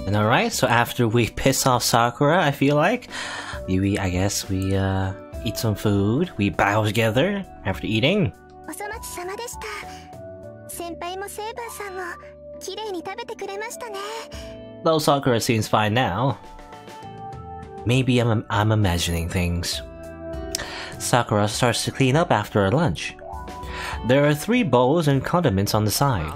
And alright, so after we piss off Sakura, I feel like, I guess we eat some food, we bow together after eating. Though Sakura seems fine now. Maybe I'm imagining things. Sakura starts to clean up after her lunch. There are 3 bowls and condiments on the side.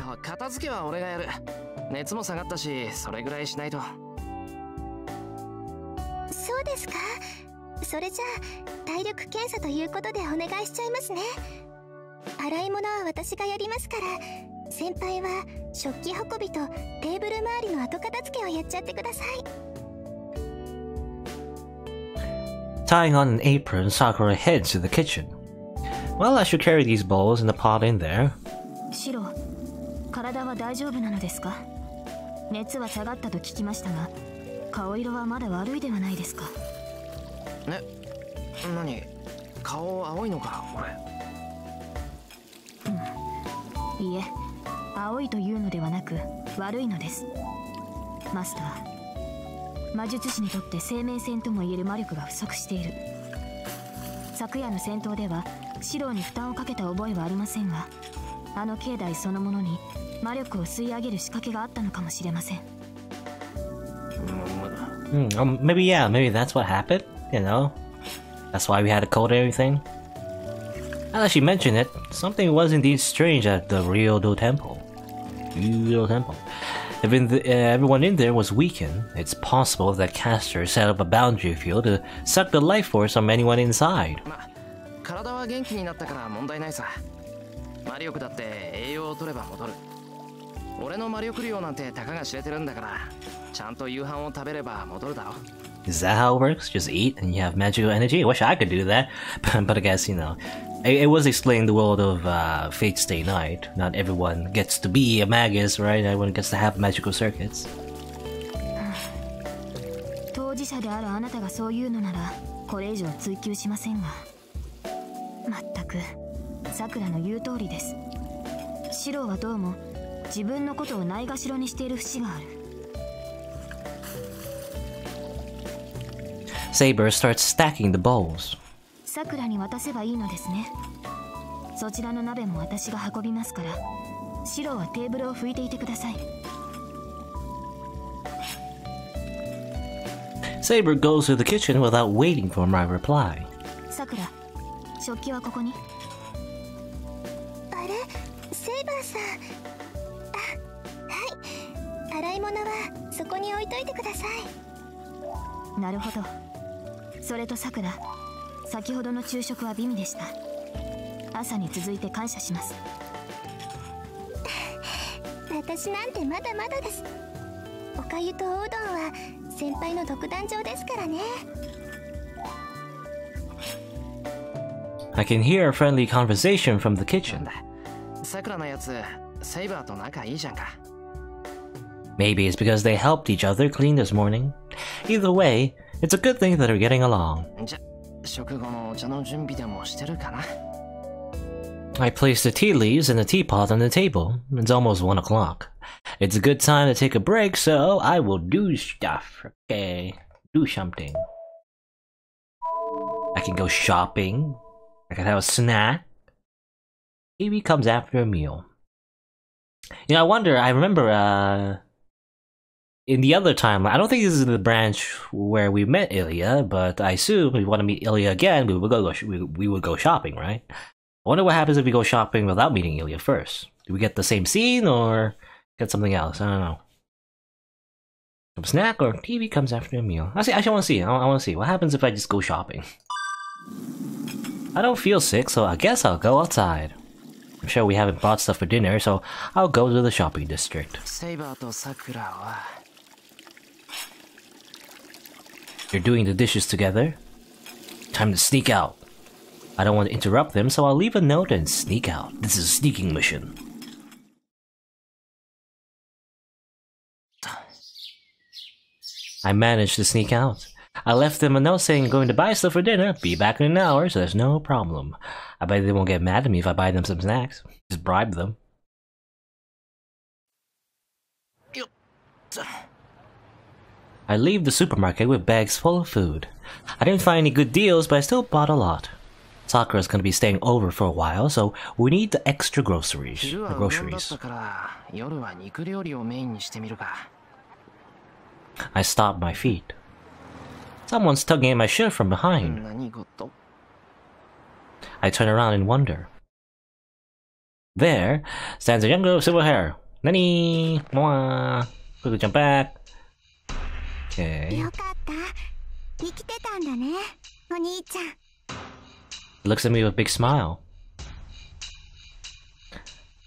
Tying on an apron, Sakura heads to the kitchen. Well, I should carry these bowls and the pot in there. Maybe that's what happened, you know? That's why we had a code and everything. Now that she mentioned it, something was indeed strange at the Ryodo Temple. If everyone in there was weakened, it's possible that Caster set up a boundary field to suck the life force from anyone inside. Is that how it works? Just eat and you have magical energy? I wish I could do that, but I guess, you know, it was explained in the world of Fate Stay Night. Not everyone gets to be a magus, right? Everyone gets to have magical circuits. Saber starts stacking the bowls. Saber goes to the kitchen without waiting for my reply. I can hear a friendly conversation from the kitchen. Maybe it's because they helped each other clean this morning. Either way, it's a good thing that they're getting along. I place the tea leaves and the teapot on the table. It's almost 1 o'clock. It's a good time to take a break, so I will do stuff. Okay, do something. I can go shopping. I can have a snack. Maybe comes after a meal. You know, I remember, in the other time, I don't think this is the branch where we met Ilya, but I assume if we want to meet Ilya again, we would go shopping, right? I wonder what happens if we go shopping without meeting Ilya first. Do we get the same scene or get something else? I don't know. Some snack or TV comes after a meal. I actually want to see. I want to see what happens if I just go shopping. I don't feel sick, so I guess I'll go outside. I'm sure we haven't bought stuff for dinner, so I'll go to the shopping district. You're doing the dishes together? Time to sneak out. I don't want to interrupt them, so I'll leave a note and sneak out. This is a sneaking mission. I managed to sneak out. I left them a note saying going to buy stuff for dinner, be back in an hour, so there's no problem. I bet they won't get mad at me if I buy them some snacks. Just bribe them. I leave the supermarket with bags full of food. I didn't find any good deals, but I still bought a lot. Sakura's gonna be staying over for a while, so we need the extra groceries. I stopped my feet. Someone's tugging at my shirt from behind. I turn around in wonder. There stands a young girl with silver hair. Nani? Mwah. Quickly jump back. Okay. He looks at me with a big smile.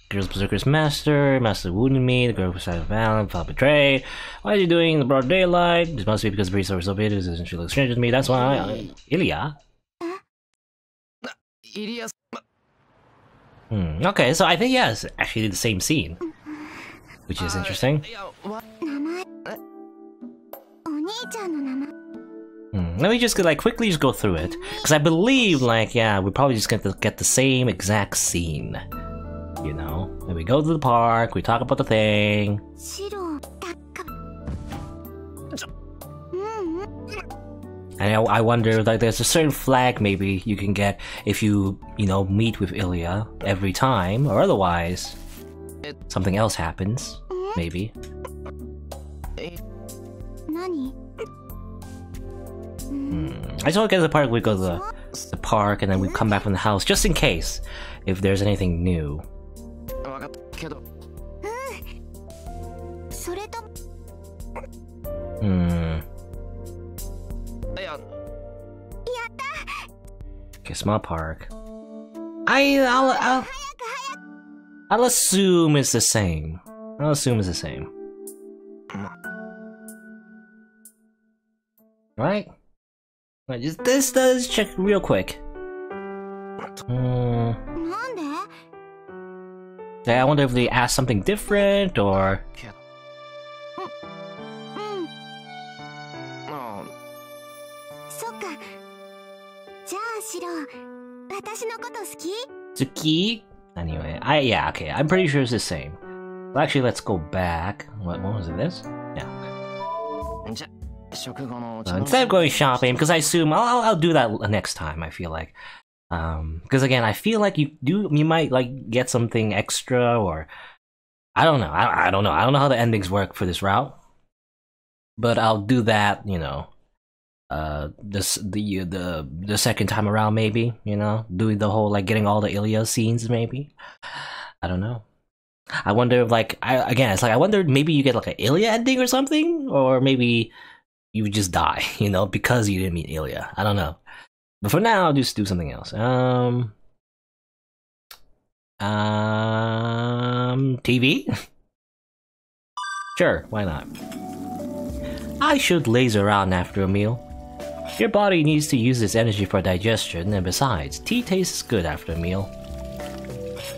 Girl's berserker's master wounded me, the girl beside Valen felt betrayed. What are you doing in the broad daylight? This must be because the breeze over so big, and she looks strange to me, that's why Ilya? Okay, so I think yes, actually the same scene. Which is interesting. Let me just quickly just go through it. Because I believe yeah, we're probably just going to get the same exact scene. You know? And we go to the park, we talk about the thing. And I wonder, there's a certain flag maybe you can get if you meet with Ilya every time, or otherwise something else happens, maybe. I just want to get to the part we go to the park and then we come back from the house, just in case, if there's anything new. Okay, small park. I'll assume it's the same. I'll assume it's the same. Right? Let's check real quick. Yeah, I wonder if they asked something different or. Tsuki? Anyway, yeah, okay, I'm pretty sure it's the same. Well, actually, let's go back. What was it, this? Yeah. Instead of going shopping, because I assume I'll do that next time, I feel like. Because again, I feel like you might get something extra, or I don't know. I don't know. I don't know how the endings work for this route. But I'll do that, the second time around, maybe, doing the whole getting all the Ilya scenes, maybe. I don't know. I wonder if it's I wonder maybe you get an Ilya ending or something, or maybe you would just die, because you didn't meet Ilya. I don't know. But for now, I'll just do something else. TV? Sure, why not? I should laze around after a meal. Your body needs to use its energy for digestion, and besides, tea tastes good after a meal.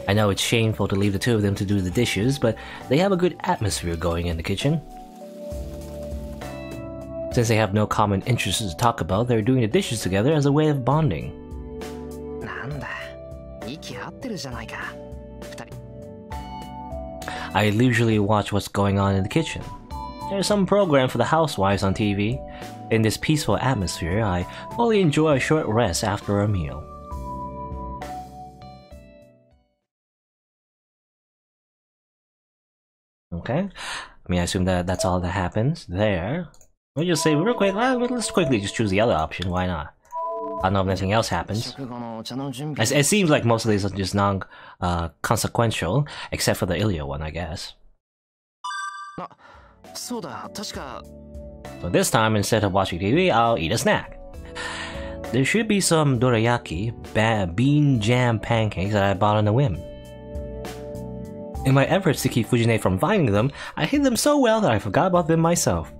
I know it's shameful to leave the two of them to do the dishes, but they have a good atmosphere going in the kitchen. Since they have no common interests to talk about, they're doing the dishes together as a way of bonding. I leisurely watch what's going on in the kitchen. There's some program for the housewives on TV. In this peaceful atmosphere, I fully enjoy a short rest after a meal. Okay, I assume that's all that happens there. We'll just say real quick, let's quickly just choose the other option, why not? I don't know if anything else happens. It seems like most of these are just non-consequential, except for the Ilya one, I guess. So this time, instead of watching TV, I'll eat a snack. There should be some dorayaki, bean jam pancakes that I bought on a whim. In my efforts to keep Fujine from finding them, I hid them so well that I forgot about them myself.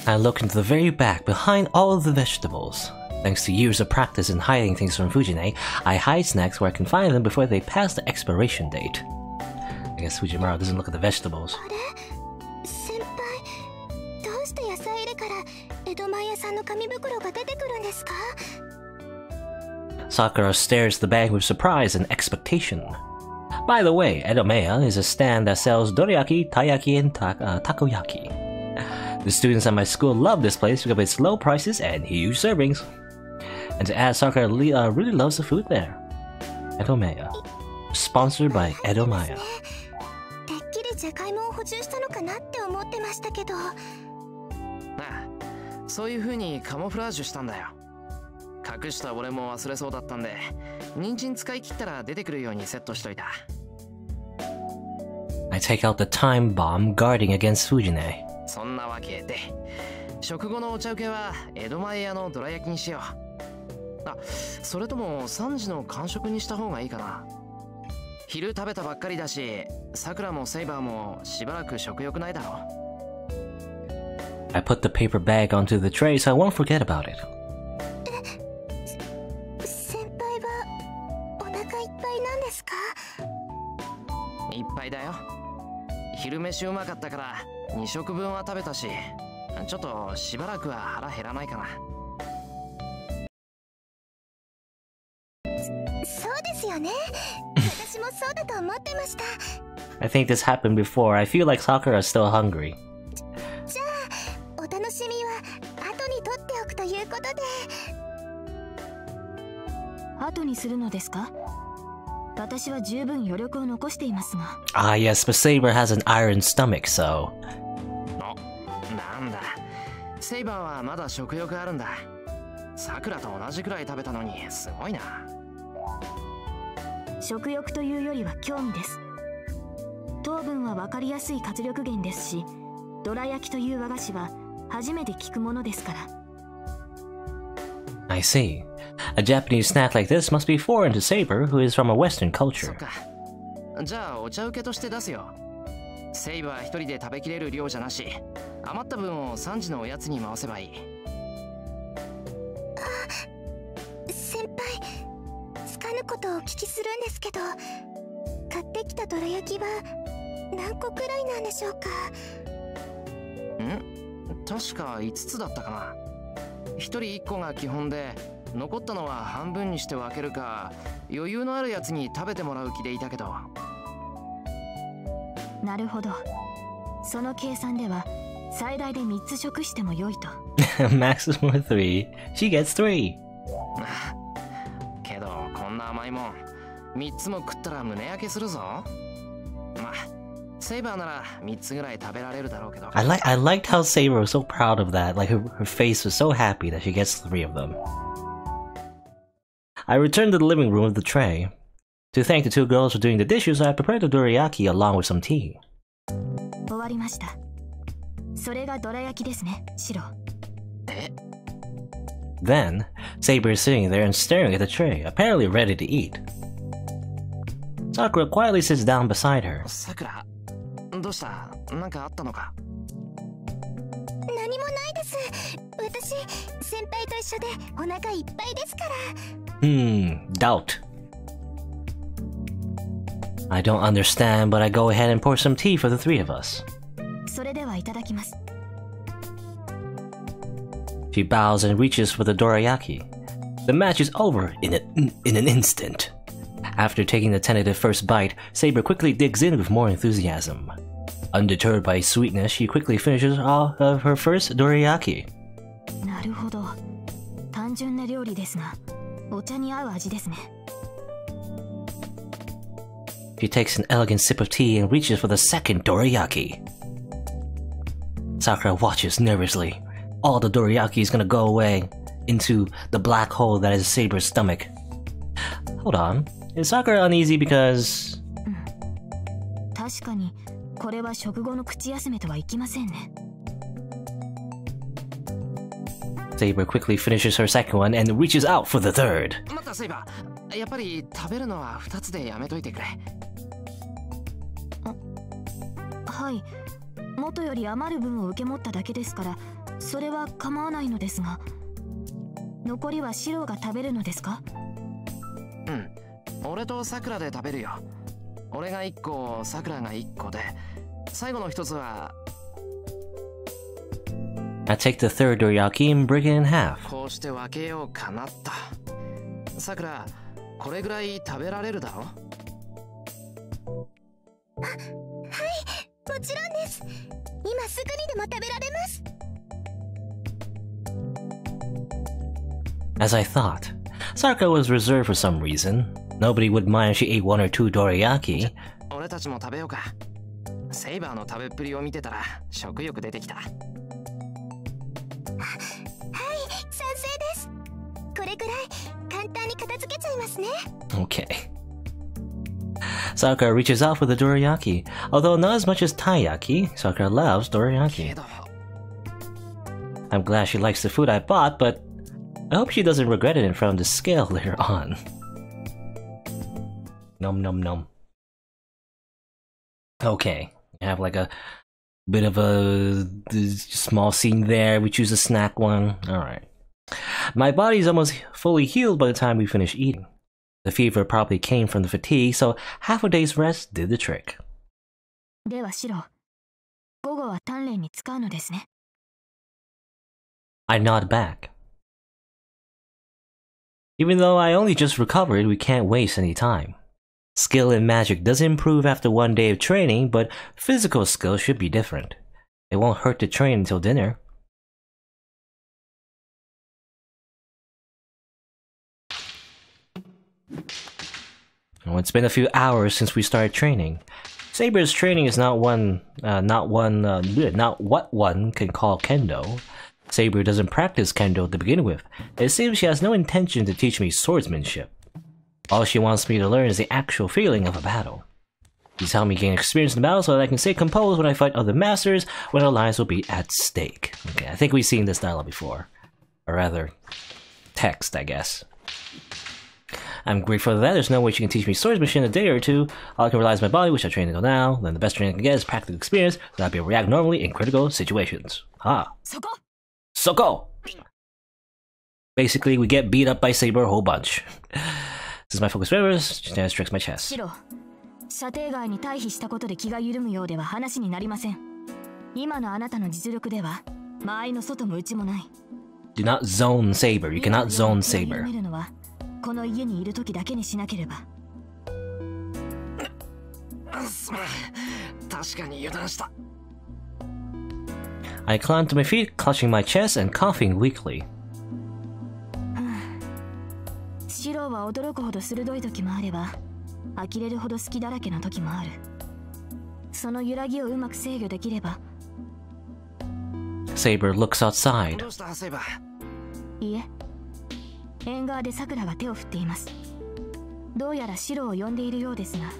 I look into the very back, behind all of the vegetables. Thanks to years of practice in hiding things from Fujine, I hide snacks where I can find them before they pass the expiration date. I guess Fujimaru doesn't look at the vegetables. どうして野菜入れから江戸前屋さんの紙袋が出てくるんですか? Sakura stares at the bag with surprise and expectation. By the way, Edomeya is a stand that sells dorayaki, taiyaki, and takoyaki. The students at my school love this place because of its low prices and huge servings. And to add, Sakura really loves the food there. Edomeya. Sponsored by Edomaya. てっきりじゃがいもを補充したのかなって思ってましたけど。ああ、そういう風にカモフラージュしたんだよ。隠した俺も忘れそうだったんで、人参使い切ったら出てくるようにセットしといた。I take out the time bomb guarding against Fujine. そんなわけで、食後のお茶受けは江戸前屋のどら焼きにしよう。あ、それとも3時の間食にした方がいいかな。昼食べたばっかりだし、さくらもセイバーもしばらく食欲ないだろう。I put the paper bag onto the tray so I won't forget about it. 先輩はお腹いっぱいなんですか？いっぱいだよ。昼飯うまかったから2食分は食べたし、ちょっとしばらくは腹減らないかな。そうですよね。私もそうだと思ってました。I think this happened before. I feel like Sakura is still hungry. じゃあ、お楽しみは後に取っておくということで。後にするのですか？私は十分余力を残していますが。Ah, yes, but Saber has an iron stomach, so. なんだ、セイバーはまだ食欲あるんだ。さくらと同じくらい食べたのにすごいな。食欲というよりは興味です。糖分は分かりやすい活力源ですし、どら焼きという和菓子は初めて聞くものですから。I see. A Japanese snack like this must be foreign to Saber, who is from a Western そ culture. っか。じゃあお茶受けとして出すよ。セイバー一人で食べきれる量じゃなし、余った分を3時のおやつに回せばいい。先輩、つかぬことをお聞きするんですけど、買ってきたどら焼きは何個くらいなんでしょうか？確か5つだったかな。1人1個が基本で、残ったのは半分にして分けるか、余裕のあるやつに食べてもらう気でいたけど。なるほど。その計算では最大で3つ食しても良いと。Maximum of 3. She gets 3. けどこんな甘いもん3つも食ったら胸焼けするぞ。まあセイバーなら3つぐらい食べられるだろうけど。I liked how Saber was so proud of that. Like her face was so happy that she gets 3 of them. I returned to the living room with the tray. To thank the two girls for doing the dishes, I prepared the dorayaki along with some tea. 終わりました。それがどら焼きですね、白。Then, Saber is sitting there and staring at the tray, apparently ready to eat. Sakura quietly sits down beside her. さくら、どうした？なんかあったのか？何もないです。私、先輩と一緒でお腹いっぱいですから。Doubt. I don't understand, but I go ahead and pour some tea for the 3 of us. それではいただきます。She bows and reaches for the dorayaki. The match is over in an instant. After taking the tentative first bite, Saber quickly digs in with more enthusiasm. Undeterred by sweetness, she quickly finishes all of her first dorayaki. なるほど。単純な料理ですが、お茶に合う味ですね。She takes an elegant sip of tea and reaches for the second dorayaki. Sakura watches nervously. All the dorayaki is gonna go away into the black hole that is Saber's stomach. Hold on. Is Sakura uneasy because... 確かに、これは食後の口休めとはいきませんね。Saber quickly finishes her second one and reaches out for the third. 待ったセイバー、やっぱり食べるのは2つでやめといてくれ。はい。元より余る分を受け持っただけですから、それは構わないのですが、残りはシロが食べるのですか？俺とさくらで食べるよ。俺が1個、さくらが1個で、最後の1つは I take the third dorayaki and break it in half. こうして分けようかなっと。さくら、これぐらい食べられるだろ？もちろんです。今すぐにでも食べられます。 As I thought, Sakura was reserved for some reason. Nobody would mind if she ate one or two dorayaki. 俺たちも食べようか。セイバーの食べっぷりを見てたら食欲出てきた。賛成です。これぐらい簡単に片付けちゃいますね。 Okay. Sakura reaches out for the dorayaki. Although not as much as taiyaki, Sakura loves け dorayaki. ど、 I'm glad she likes the food I bought, but I hope she doesn't regret it in front of the scale later on. Nom nom nom. Okay, I have like a bit of a small scene there. We choose a snack one. Alright. My body's almost fully healed by the time we finish eating. The fever probably came from the fatigue, so half a day's rest did the trick. ではシロ、午後は鍛錬に使うのですね。 I nod back. Even though I only just recovered, we can't waste any time. Skill in magic does improve after one day of training, but physical skill should be different. It won't hurt to train until dinner. Well, it's been a few hours since we started training. Saber's training is not what one can call kendo. Saber doesn't practice kendo to begin with. It seems she has no intention to teach me swordsmanship. All she wants me to learn is the actual feeling of a battle. She's helping me gain experience in the battle so that I can stay composed when I fight other masters when our lives will be at stake. Okay, I think we've seen this dialogue before. Or rather, text, I guess. I'm grateful for that. There's no way she can teach me swordsmanship in a day or two. All I can realize my body, which I trained until now. Then the best training I can get is practical experience, so that I'll be able to react normally in critical situations. Ah. Soko! Basically, we get beat up by Saber a whole bunch. This is my focus rivers, just now strikes my chest. シロ、射程外に退避したことで気が緩むようでは話になりません。今のあなたの実力では、間合いの外も内もない。Do not zone Saber. You cannot zone Saber. 緩めるのはこの家にいる時だけにしなければ。すまん。確かに油断した。I climbed to my feet, clutching my chest and coughing weakly. シロは驚くほど鋭い時もあれば、呆れるほど隙だらけな時もある。その揺らぎをうまく制御できれば。Saber looks outside. どうしたセイバー？いえ、縁側で桜が手を振っています。どうやらシロを呼んでいるようですが。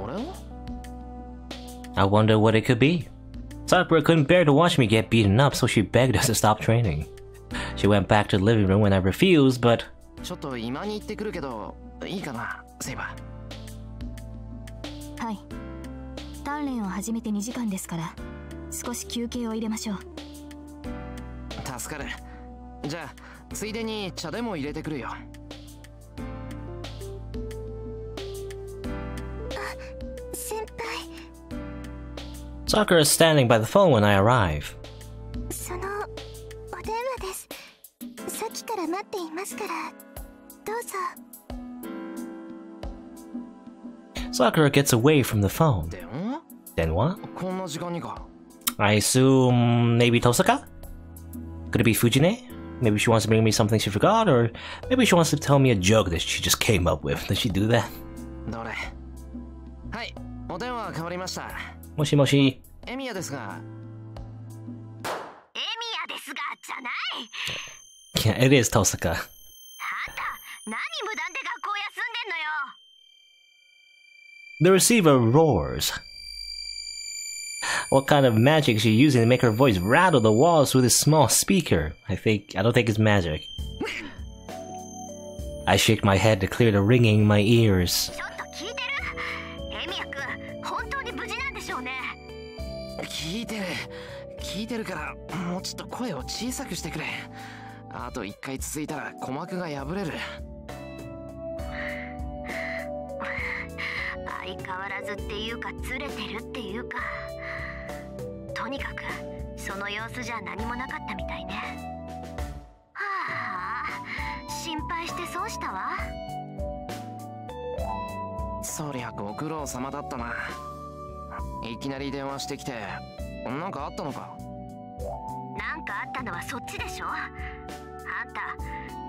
俺を？ I wonder what it could be. Sakura couldn't bear to watch me get beaten up, so she begged us to stop training. She went back to the living room when I refused, but... ちょっと今に行ってくるけど、いいかな、セイバー。はい。鍛錬を始めて2時間ですから、少し休憩を入れましょう。助かる。じゃあ、ついでに茶でも入れてくるよ。先輩。Sakura is standing by the phone when I arrive. そのお電話です。さっきから待っていますから、どうぞ。Sakura gets away from the phone. 電話？電話？こんな時間にか。I assume maybe Tosaka? Could it be Fujine? Maybe she wants to bring me something she forgot, or maybe she wants to tell me a joke that she just came up with. Did she do that? どれ？はい、お電話変わりました。もしもし。エミヤですが。エミヤですがじゃない。Yeah, it is Tosaka. あんた、何無断で学校休んでんのよ。The receiver roars. What kind of magic is she using to make her voice rattle the walls through this small speaker? I don't think it's magic. I shake my head to clear the ringing in my ears. ちょっと聞いてる？エミヤ君、本当に無事なんでしょうね。聞いてるから、もうちょっと声を小さくしてくれ。あと1回続いたら鼓膜が破れる。相変わらずっていうか、ずれてるっていうか、とにかくその様子じゃ何もなかったみたいね。はあ、心配して損したわ。そりゃご苦労様だったな。いきなり電話してきて、なんかあったのか？なんかあったのはそっちでしょ。あんた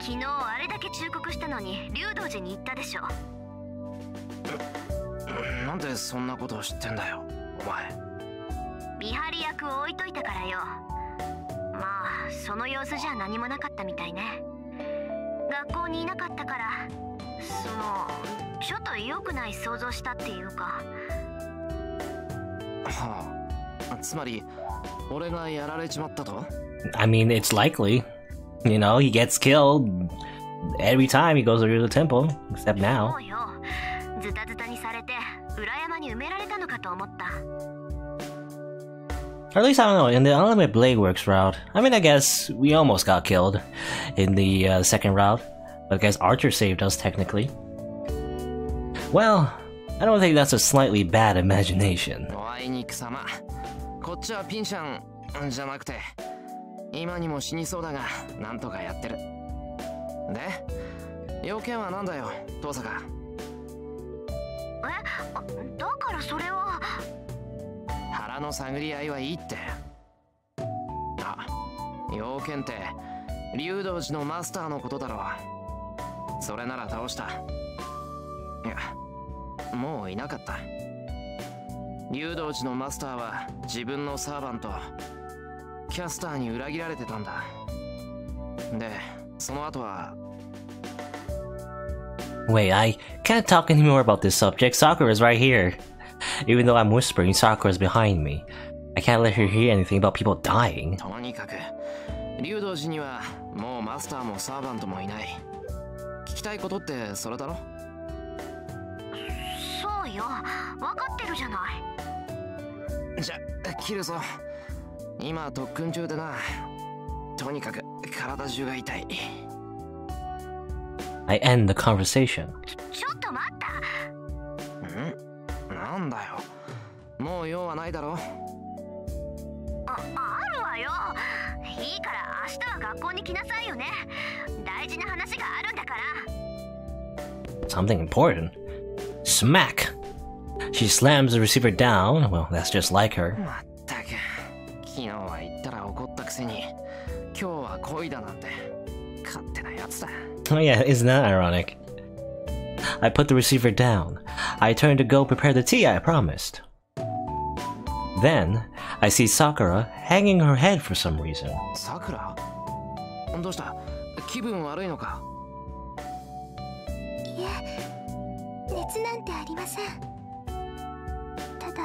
昨日あれだけ忠告したのに竜道寺に行ったでしょ。なんでそんなことを知ってんだよ、お前。見張り役を置いといたからよ。まあその様子じゃ何もなかったみたいね。学校にいなかったから、ちょっと良くない想像したっていうか。はあ、つまり俺がやられちまったと？ I mean, it's likely. You know, he gets killed every time he goes through the temple, except そ now. うよ。ズタズタにされて裏山に埋められたのかと思った。Or at least, I don't know, in the Unlimited Blade Works route, I mean, I guess we almost got killed in the second route, but I guess Archer saved us, technically. Well, I don't think that's a slightly bad imagination. おあいにくさま。こっちはピンシャンじゃなくて、今にも死にそうだが、なんとかやってる。で、要件はなんだよ、遠坂。だからそれは。腹の探り合いはいいって。あ、要件って竜道寺のマスターのことだろう。それなら倒した。いや、もういなかった。竜道寺のマスターは自分のサーバントキャスターに裏切られてたんだ。で、その後は。 Wait, I can't talk anymore about this subject. Sakura's right here. Even though I'm whispering, Sakura's behind me. I can't let her hear anything about people dying. とにかく竜道寺にはもうマスターもサーバントもいない。聞きたいことってそれだろ？そうよ、分かってるじゃない。じゃ、切るぞ。今特訓中でな。とにかく体中が痛い。I end the conversation. ちょっと待った。なんだよ。もう用はないだろ。あるわよ。いいから明日は学校に来なさいよね。大事な話があるんだから。 Something important. Smack! She slams the receiver down. Well, that's just like her. まったく、昨日は言ったら怒ったくせに、今日は恋だなんて勝手なやつだ。 Oh yeah, isn't that ironic? I put the receiver down. I turn to go prepare the tea I promised. Then, I see Sakura hanging her head for some reason. さくら？どうした？気分悪いのか？いえ、熱なんてありません。ただ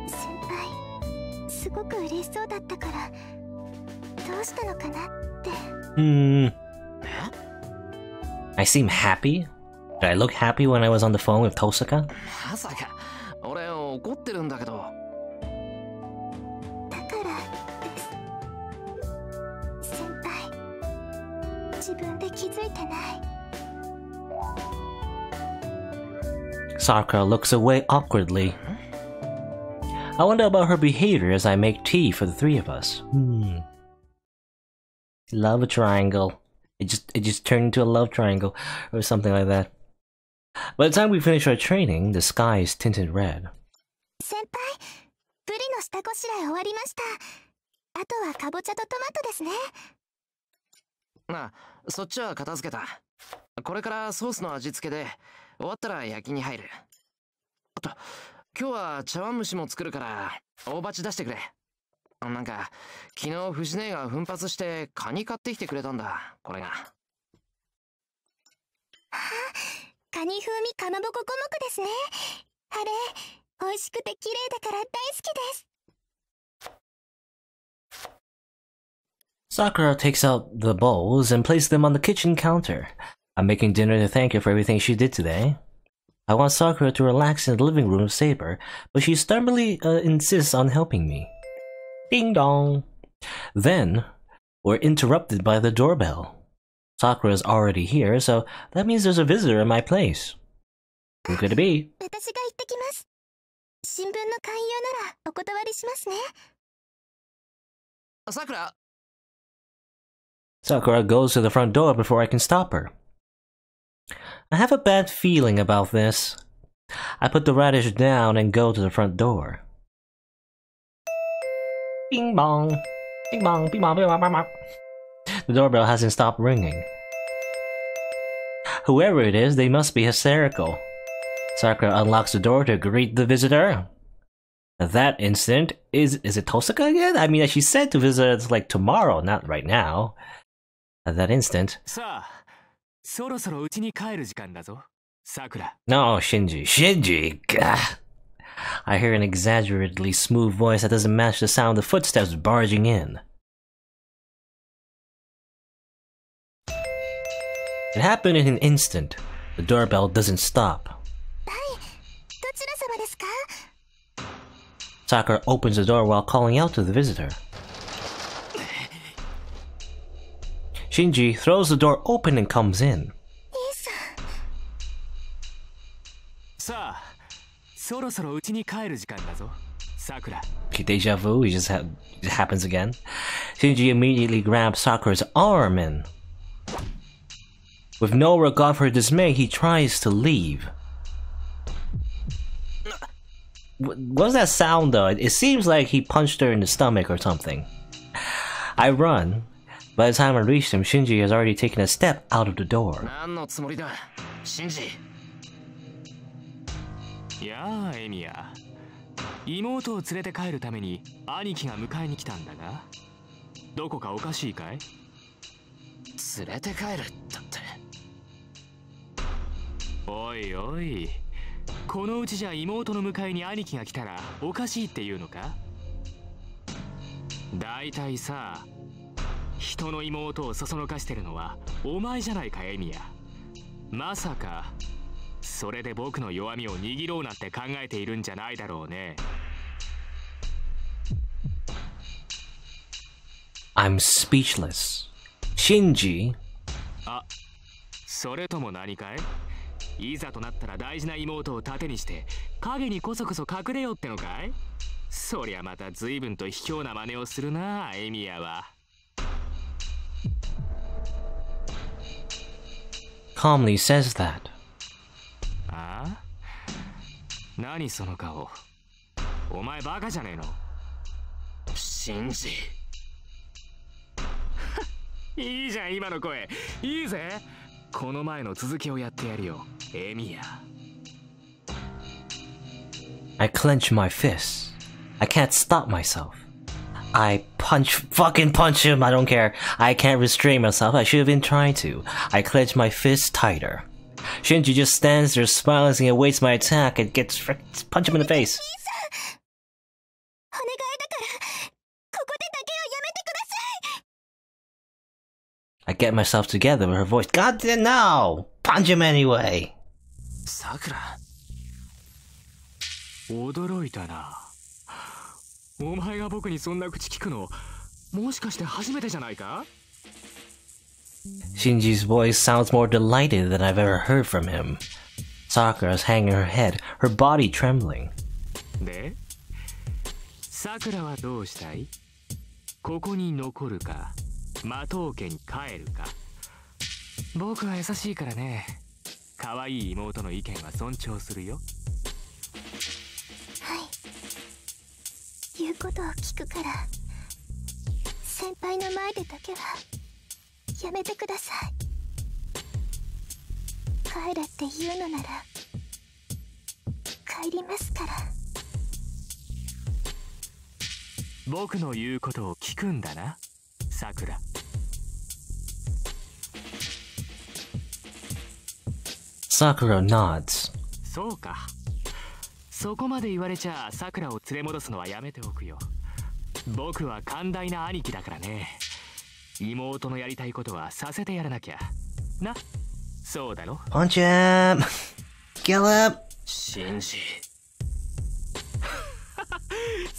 先輩すごく嬉しそうだったからどうしたのかなって。I seem happy? Did I look happy when I was on the phone with Tosaka? まさか、俺怒ってるんだけど。だからです。先輩、自分で気づいてない。 Sakura looks away awkwardly. I wonder about her behavior as I make tea for the three of us. Love triangle. It just turned into a love triangle or something like that. By the time we finish our training, the sky is tinted red. 先輩、ブリの下ごしらえ終わりました。あとはかぼちゃとトマトですね。なあ、そっちは片付けた。これからソースの味付けで、終わったら焼きに入る。あと、今日は茶碗蒸しも作るから、大鉢出してくれ。なんか、昨日藤姉が奮発してカニ買ってきてくれたんだ、これが。カニ風味かまぼこ五目ですね。あれ、美味しくて綺麗だから大好きです。 Sakura takes out the bowls and places them on the kitchen counter. I'm making dinner to thank her for everything she did today. I want Sakura to relax in the living room of Saber, but she stubbornly insists on helping me. Ding dong! Then, we're interrupted by the doorbell. Sakura's already here, so that means there's a visitor in my place. Who could it be? 私が行ってきます。新聞の勧誘ならお断りしますね。さくら。 Sakura goes to the front door before I can stop her. I have a bad feeling about this. I put the radish down and go to the front door. Bing bong. Bing bong, bing bong, bing bong, bing bong. The doorbell hasn't stopped ringing. Whoever it is, they must be hysterical. Sakura unlocks the door to greet the visitor. At that instant, is it Tosaka again? I mean, she said to visit us like tomorrow, not right now. At that instant. No, Shinji. Shinji! Gah. I hear an exaggeratedly smooth voice that doesn't match the sound of footsteps barging in. It happened in an instant. The doorbell doesn't stop. Sakura opens the door while calling out to the visitor. Shinji throws the door open and comes in. Okay, deja vu, it happens again. Shinji immediately grabs Sakura's arm and... with no regard for her dismay, he tries to leave. What's that sound though? It seems like he punched her in the stomach or something. I run. By the time I reach him, Shinji has already taken a step out of the door. Oi, oi. このうちじゃ妹の迎えに兄貴が来たらおかしいっていうのか？だいたいさ、人の妹をそそのかしてるのはお前じゃないか、エミヤ。まさかそれで僕の弱みを握ろうなんて考えているんじゃないだろうね。I'm speechless. Shinji? あ、それとも何かい？いざとなったら大事な妹を盾にして影にこそこそ隠れようってのかい？そりゃまた随分と卑怯な真似をするな、エミヤは。Calmly says that. あ？何その顔？お前バカじゃねえの？信じ。いいじゃん今の声。いいぜ。この前の続きをやってやるよ、エミヤ。I clench my fists. I can't stop myself. I fucking punch him, I don't care. I can't restrain myself, I should have been trying to. I clench my fists tighter. Shinji just stands there smiling as he awaits my attack and punch him in the face. I get myself together with her voice. God damn, no! Punch him anyway! さくら。驚いたな。お前が僕にそんな口聞くの、もしかして初めてじゃないか？ Shinji's voice sounds more delighted than I've ever heard from him. Sakura's hanging her head, her body trembling. で、さくらはどうしたい？ここに残るか、魔刀家に帰るか。僕は優しいからね。可愛い妹の意見は尊重するよ。はい。言うことを聞くから、先輩の前でだけはやめてください。帰れって言うのなら帰りますから。僕の言うことを聞くんだな、さくら。Sakura nods. そうか。そこまで言われちゃさくらを連れ戻すのはやめておくよ。僕は寛大な兄貴だからね。妹のやりたいことはさせてやらなきゃ。な、そうだろ？ Punch him! Kill him! 信じ。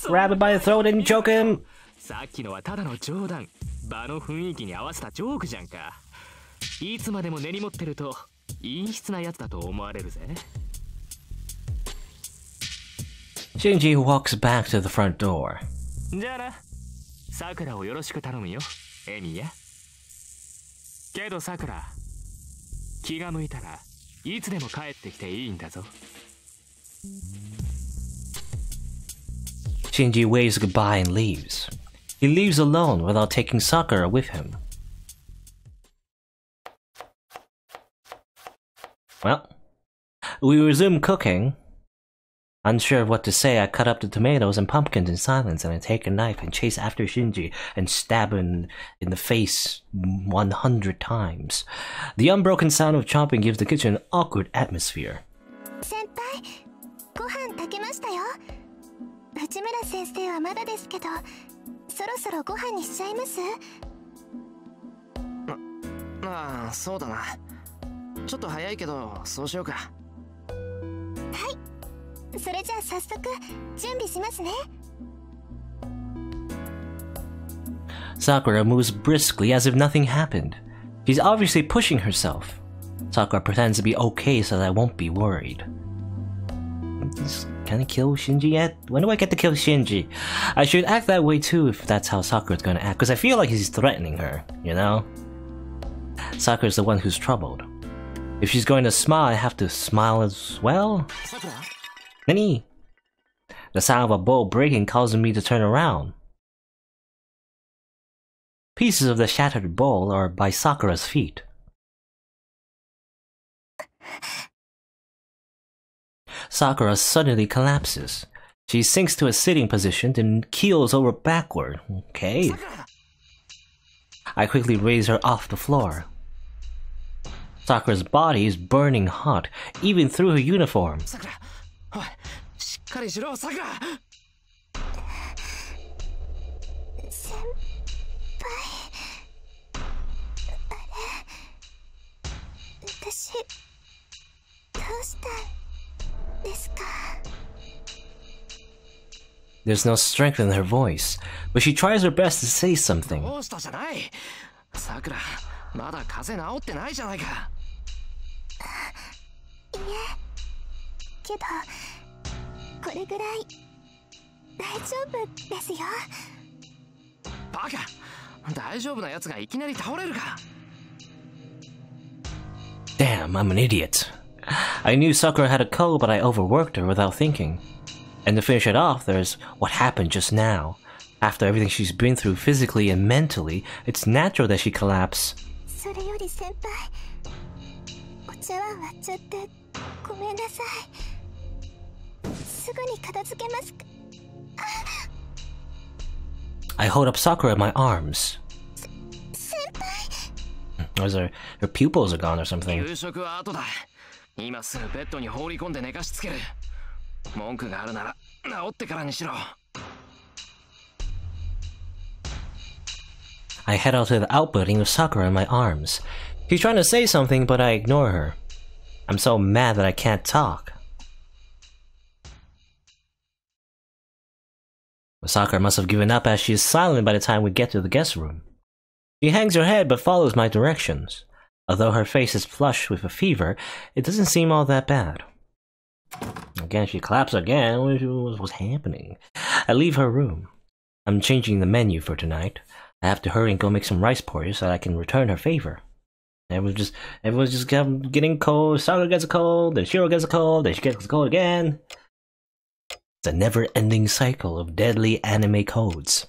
Grab him by the throat and choke him! さっきのはただの冗談。場の雰囲気に合わせたジョークじゃんか。いつまでも根に持ってると陰湿なやつだと思われるぜ。Shinji walks back to the front door. じゃあな。さくらをよろしく頼むよ、エミや。けどさくら、気が向いたらいつでも帰ってきていいんだぞ。Shinji waves goodbye and leaves. He leaves alone without taking Sakura with him. Well, we resume cooking. Unsure of what to say, I cut up the tomatoes and pumpkins in silence, and I take a knife and chase after Shinji and stab him in the face 100 times. The unbroken sound of chopping gives the kitchen an awkward atmosphere. 先輩、ご飯炊けましたよ。内村先生はまだですけど、そろそろご飯にしちゃいます？ああ、そうだな。ちょっと早いけど、そうしようか。はい。それじゃあ早速準備しますね。Sakura moves briskly as if nothing happened. She's obviously pushing herself. Sakura pretends to be okay so that I won't be worried. Can I kill Shinji yet? When do I get to kill Shinji? I should act that way too if that's how Sakura's gonna act, because I feel like he's threatening her, you know? Sakura's the one who's troubled. If she's going to smile, I have to smile as well? Nani? The sound of a bowl breaking causes me to turn around. Pieces of the shattered bowl are by Sakura's feet. Sakura suddenly collapses. She sinks to a sitting position and keels over backward. Okay. I quickly raise her off the floor. Sakura's body is burning hot, even through her uniform. Sakura! おい、しっかりしろ、さくら。先輩、あれ、私どうしたんですか？ There's no strength in her voice, but she tries her best to say something. どうしたじゃない。さくら、まだ風邪治ってないじゃないか。いえ、けどこれぐらい大丈夫ですよ。バカ、大丈夫なやつがいきなり倒れるか。Damn, I'm an idiot. I knew Sakura had a cold, but I overworked her without thinking. And to finish it off, there's what happened just now. After everything she's been through physically and mentally, it's natural that she collapse. それより先輩、お茶碗割っちゃってごめんなさい。すぐに片付けますか。I hold up Sakura in my arms. 先輩。 Or is her pupils are gone or something. 夕食は後だ。今すぐベッドに放り込んで寝かしつける。文句があるなら治ってからにしろ。I head out to the outbuilding with Sakura in my arms. She's trying to say something, but I ignore her. I'm so mad that I can't talk. Sakura must have given up as she is silent by the time we get to the guest room. She hangs her head but follows my directions. Although her face is flushed with a fever, it doesn't seem all that bad. Again, she collapsed again. What's happening? I leave her room. I'm changing the menu for tonight. I have to hurry and go make some rice porridge so that I can return her favor. Everyone's just getting cold. Sakura gets a cold, then Shiro gets a cold, then she gets a cold again. It's a never-ending cycle of deadly anime codes.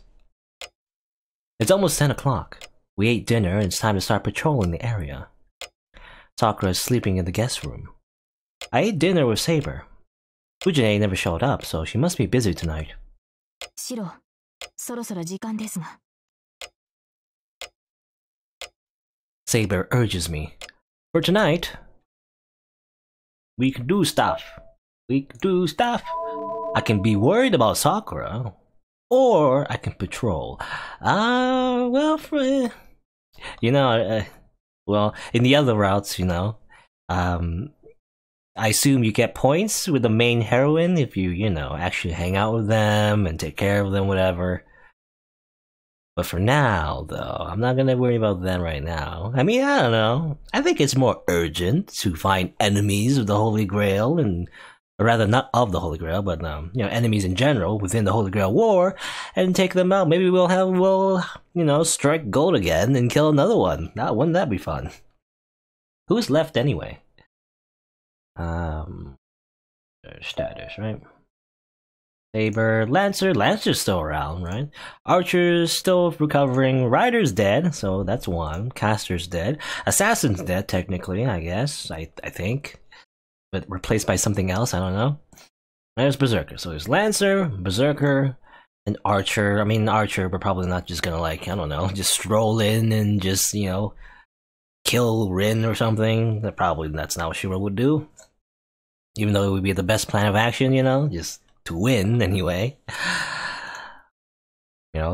It's almost 10 o'clock. We ate dinner and it's time to start patrolling the area. Sakura is sleeping in the guest room. I ate dinner with Saber. Fujine never showed up, so she must be busy tonight. シロ、そろそろ時間ですが。Saber urges me. For tonight, we can do stuff. We can do stuff. I can be worried about Sakura, or I can patrol. Well, well, in the other routes, I assume you get points with the main heroine if you, actually hang out with them and take care of them, whatever. But for now, though, I'm not gonna worry about that right now. I mean, I don't know. I think it's more urgent to find enemies of the Holy Grail and or rather not of the Holy Grail, but enemies in general within the Holy Grail War, and take them out. Maybe we'll strike gold again and kill another one. Wouldn't that be fun? Who's left anyway? Status, right? Saber, Lancer's still around, right? Archer's still recovering. Rider's dead, so that's one. Caster's dead. Assassin's dead, technically, I guess. I think. But replaced by something else, I don't know. There's Berserker. So there's Lancer, Berserker, and Archer. I mean, Archer, we're probably not just gonna, just stroll in and just, kill Rin or something. That's not what Shiro would do. Even though it would be the best plan of action, just to win anyway.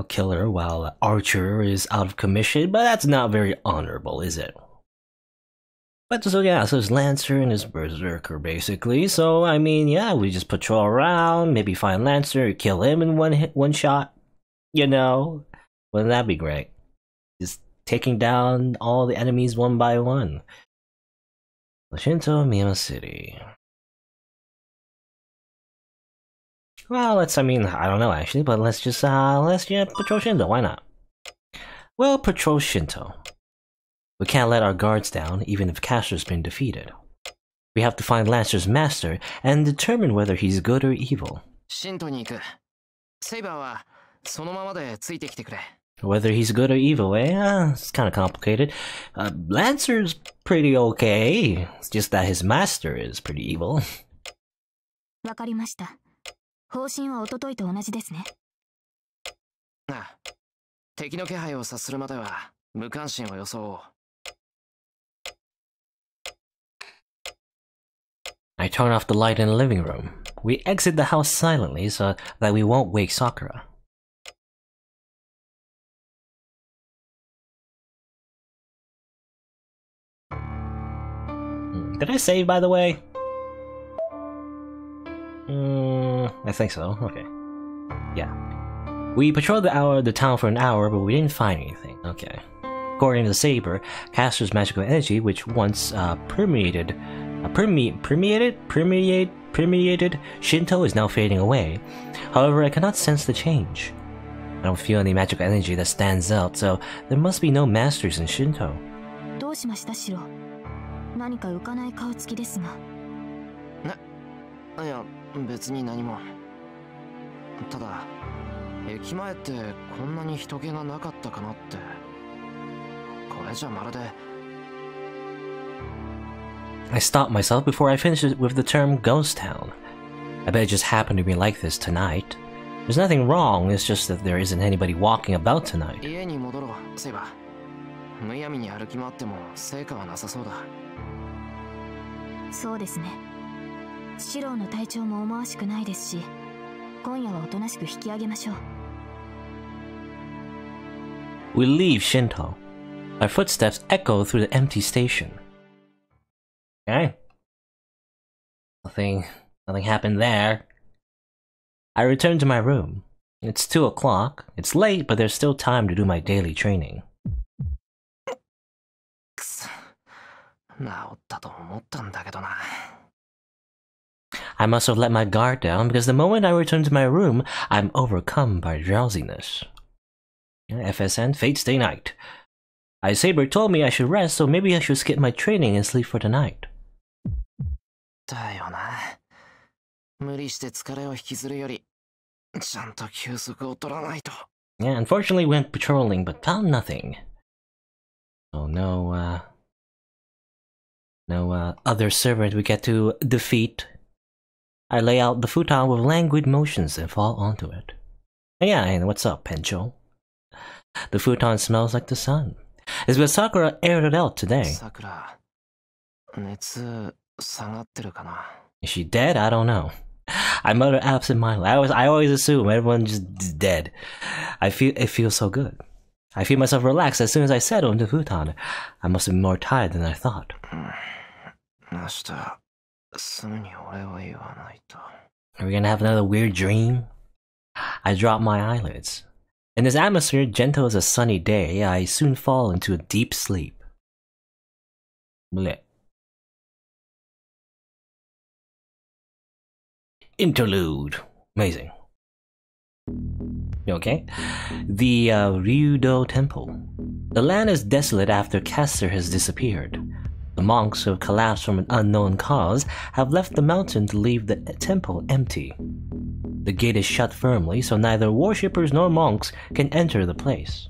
Kill her while Archer is out of commission, but that's not very honorable, is it? But so there's Lancer and his Berserker basically. So I mean, we just patrol around, maybe find Lancer, kill him in one shot. Wouldn't that be great? Just taking down all the enemies one by one. Shinto Mima City. Well, I don't know actually, but let's patrol Shinto, why not? Well, patrol Shinto. We can't let our guards down, even if Caster's been defeated. We have to find Lancer's master and determine whether he's good or evil. Whether he's good or evil, it's kinda complicated. Lancer's pretty okay, it's just that his master is pretty evil. わかりました。方針は一昨日と同じですね。ああ、敵の気配を察するまでは無関心を装おう。I turn off the light in the living room. We exit the house silently so that we won't wake Sakura. Did I save, by the way? I think so. Okay. Yeah. We patrolled the town for an hour, but we didn't find anything. Okay. According to the Saber, Caster's magical energy, which once permeated Shinto, is now fading away. However, I cannot sense the change. I don't feel any magical energy that stands out, so there must be no masters in Shinto. どうしました、シロ？何か浮かない顔つきですが。いや、別に何も。ただ、駅前ってこんなに人気がなかったかなって。これじゃまるで。I stopped myself before I finished it with the term ghost town. I bet it just happened to be like this tonight. There's nothing wrong, it's just that there isn't anybody walking about tonight. 家に戻ろう、セイバー。むやみに歩き回っても成果はなさそうだ。そうですね。シロの体調も思わしくないですし、今夜はおとなしく引き上げましょう。We leave Shinto. Our footsteps echo through the empty station. Okay. Nothing happened there. I return to my room. It's 2 o'clock. It's late, but there's still time to do my daily training. くそ、治ったと思ったんだけどな。I must have let my guard down because the moment I return to my room, I'm overcome by drowsiness. FSN, Fate Stay Night. Saber told me I should rest, so maybe I should skip my training and sleep for tonight. だよな。無理して疲れを引きずるより、ちゃんと休息を取らないと。Yeah, unfortunately we went patrolling but found nothing. So no other servant we get to defeat. I lay out the futon with languid motions and fall onto it. Yeah, and what's up, Pencho? The futon smells like the sun. It's because Sakura aired it out today. Sakura, 熱下がってるかな? Is she dead? I don't know. I mutter absentmindedly. I always assume everyone's just dead. It feels so good. I feel myself relax as soon as I settle into the futon. I must have been more tired than I thought. 明日すぐにお礼を言わないと。 Are we gonna have another weird dream? I drop my eyelids. In this atmosphere, gentle as a sunny day, I soon fall into a deep sleep. Blech. Interlude. Amazing. Okay. The Ryudo Temple. The land is desolate after Castor has disappeared. The monks who have collapsed from an unknown cause have left the mountain to leave the temple empty. The gate is shut firmly, so neither worshippers nor monks can enter the place.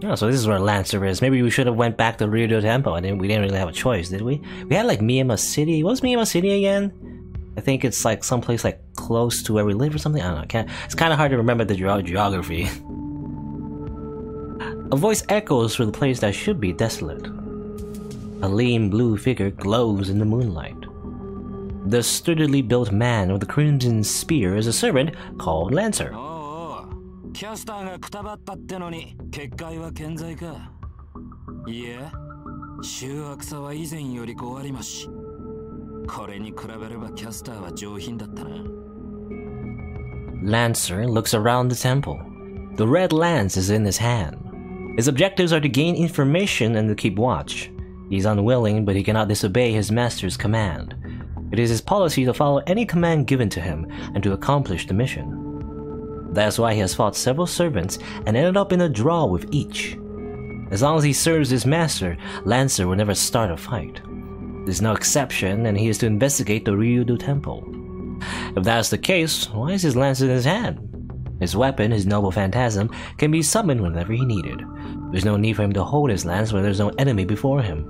Oh, so this is where Lancer is. Maybe we should have went back to Ryudo Temple, and we didn't really have a choice, did we? We had like Miyama City. What was Miyama City again? I think it's like someplace like close to where we live or something. I don't know. It's kind of hard to remember the geography. A voice echoes through the place that should be desolate. A lean blue figure glows in the moonlight. The sturdily built man with the crimson spear is a servant called Lancer. Lancer looks around the temple. The red lance is in his hand. His objectives are to gain information and to keep watch. He's unwilling, but he cannot disobey his master's command. It is his policy to follow any command given to him and to accomplish the mission. That's why he has fought several servants and ended up in a draw with each. As long as he serves his master, Lancer will never start a fight. There's no exception, and he is to investigate the Ryudo Temple. If that's the case, why is his lance in his hand? His weapon, his noble phantasm, can be summoned whenever he needed. There's no need for him to hold his lance when there's no enemy before him.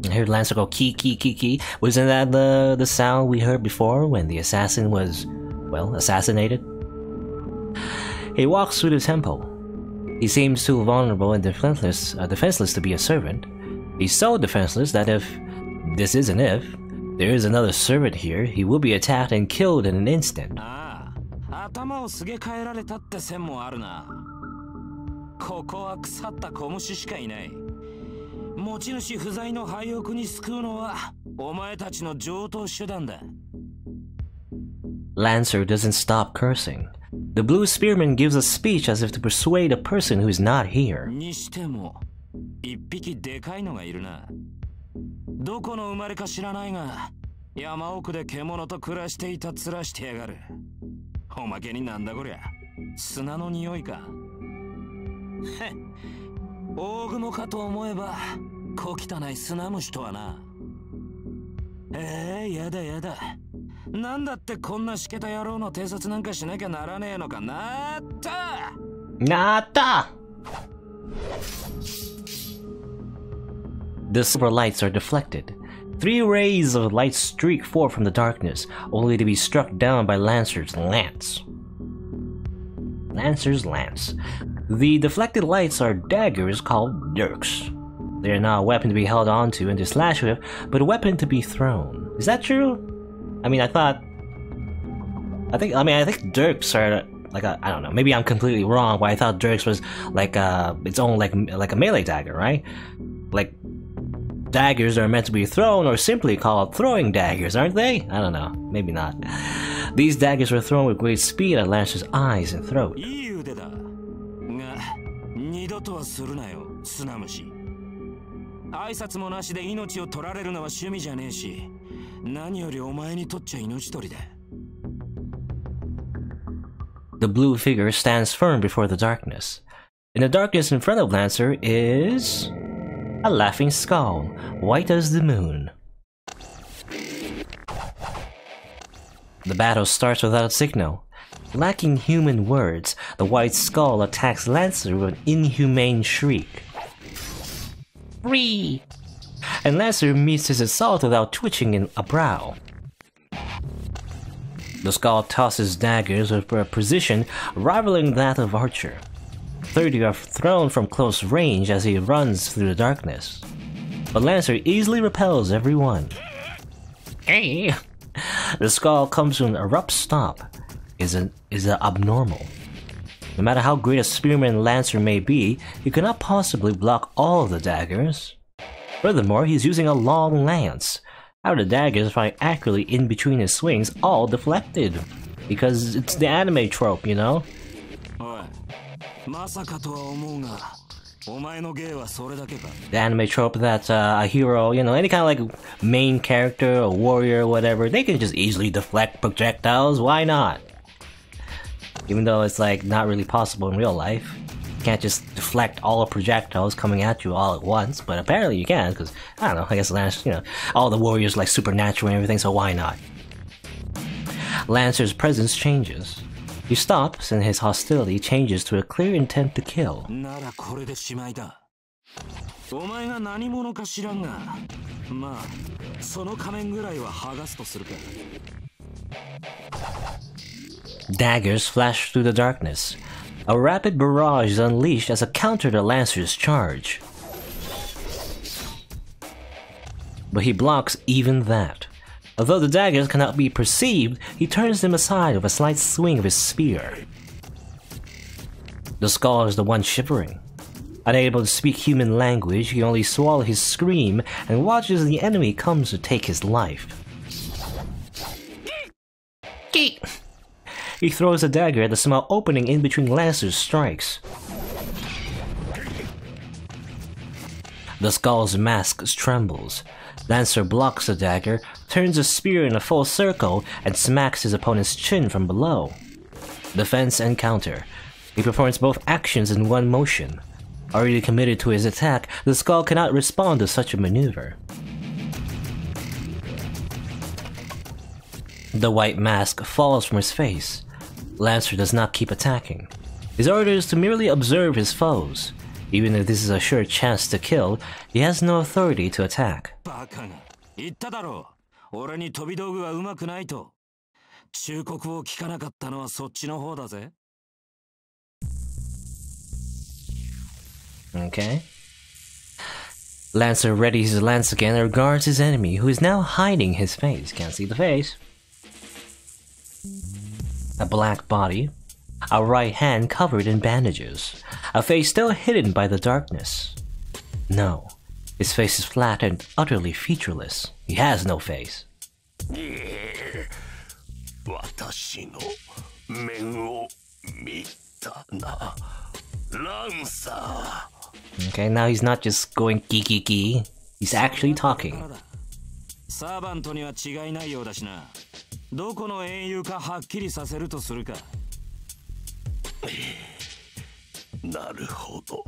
I heard Lancer go ki ki ki ki. Wasn't that the sound we heard before when the assassin was, well, assassinated? He walks through the temple. He seems too vulnerable and defenseless to be a servant. He's so defenseless that if there is another servant here, he will be attacked and killed in an instant. Lancer doesn't stop cursing. The blue spearman gives a speech as if to persuade a person who is not here. Nata! The silver lights are deflected. 3 rays of light streak forth from the darkness, only to be struck down by Lancer's lance. The deflected lights are daggers called dirks. They are not a weapon to be held onto and to slash with, but a weapon to be thrown. Is that true? I mean, I think dirks are like I don't know. Maybe I'm completely wrong, but I thought dirks was like its own like a melee dagger, right? Like daggers are meant to be thrown, or simply called throwing daggers, aren't they? I don't know. Maybe not. These daggers were thrown with great speed at Lancer's eyes and throat. The blue figure stands firm before the darkness. In the darkness in front of Lancer is a laughing skull, white as the moon. The battle starts without a signal. Lacking human words, the white skull attacks Lancer with an inhumane shriek. Free! And Lancer meets his assault without twitching a brow. The skull tosses daggers with a precision rivaling that of Archer. 30 are thrown from close range as he runs through the darkness. But Lancer easily repels every one. Hey! The skull comes to an abrupt stop. Is abnormal. No matter how great a spearman Lancer may be, he cannot possibly block all of the daggers. Furthermore, he's using a long lance. how the daggers fly accurately in between his swings, all deflected. Because it's the anime trope, you know? The anime trope that a hero, you know, any kind of like main character or warrior or whatever, they can just easily deflect projectiles, why not? Even though it's like not really possible in real life. You can't just deflect all the projectiles coming at you all at once, but apparently you can, because, I don't know, I guess Lance, you know, all the warriors like supernatural and everything, so why not? Lancer's presence changes. He stops and his hostility changes to a clear intent to kill. Daggers flash through the darkness. A rapid barrage is unleashed as a counter to Lancer's charge. But he blocks even that. Although the daggers cannot be perceived, he turns them aside with a slight swing of his spear. The skull is the one shivering. Unable to speak human language, he only swallows his scream and watches as the enemy comes to take his life. He throws a dagger at the small opening in between Lancer's strikes. The skull's mask trembles. Lancer blocks the dagger, turns a spear in a full circle, and smacks his opponent's chin from below. Defense and counter. He performs both actions in one motion. Already committed to his attack, the skull cannot respond to such a maneuver. The white mask falls from his face. Lancer does not keep attacking. His order is to merely observe his foes. Even if this is a sure chance to kill, he has no authority to attack. Okay. Lancer readies his lance again and regards his enemy, who is now hiding his face. Can't see the face. A black body. A right hand covered in bandages. A face still hidden by the darkness. No. His face is flat and utterly featureless. He has no face. Okay, now he's not just going ki. He's actually talking. どこの英雄かはっきりさせるとするか。なるほど。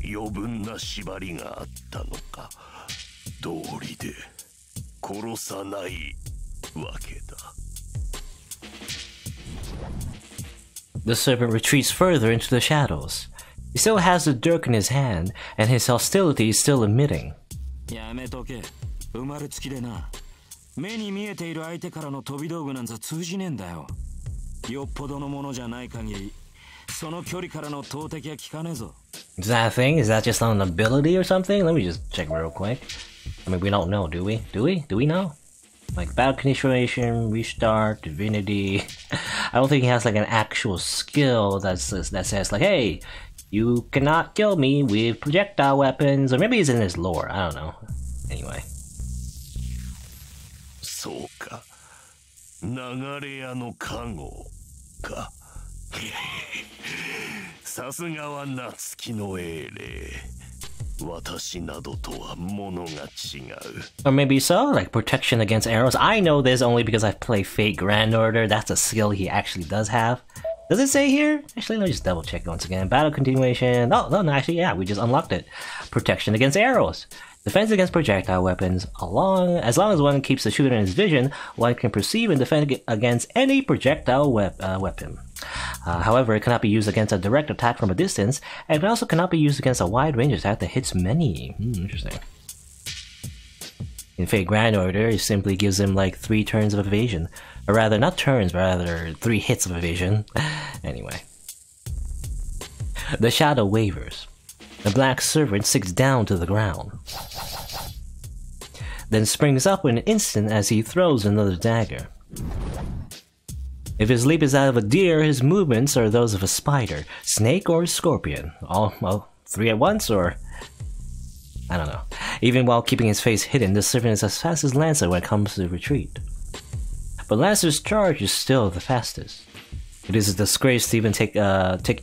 余分な縛りがあったのか。道理で殺さないわけだ。The serpent retreats further into the shadows. He still has the dirk in his hand, and his hostility is still emitting. やめとけ。生まれつきでな。 目に見えている相手からの飛び道具なんざ通じねえんだよ。よっぽどのものじゃない限り、その距離からの投擲は効かねえぞ。Is that a thing? Is that just an ability or something? Let me just check real quick. I mean, we don't know, do we? Do we know? Like battle continuation, restart, divinity. I don't think he has like an actual skill that says like, hey, you cannot kill me with projectile weapons, or maybe it's in his lore. I don't know. Anyway. そうか。流れ屋の加護か。さすがは夏希の英霊。私などとは物が違う。Or maybe so, like protection against arrows. I know this only because I've played Fate Grand Order. That's a skill he actually does have. Does it say here? Actually, let me just double check once again. Battle continuation. Oh, no, actually, yeah, we just unlocked it. Protection against arrows. Defense against projectile weapons. As long as one keeps the shooter in his vision, one can perceive and defend against any projectile weapon. However, it cannot be used against a direct attack from a distance, and it also cannot be used against a wide range attack that hits many. Interesting. In Fate Grand Order, it simply gives him like 3 turns of evasion. Or rather, not turns, but rather 3 hits of evasion. Anyway. The shadow wavers. The black servant sinks down to the ground. Then springs up in an instant as he throws another dagger. If his leap is that of a deer, his movements are those of a spider, snake, or scorpion. All, well, 3 at once, or... I don't know. Even while keeping his face hidden, the servant is as fast as Lancer when it comes to retreat. But Lancer's charge is still the fastest. It is a disgrace to even take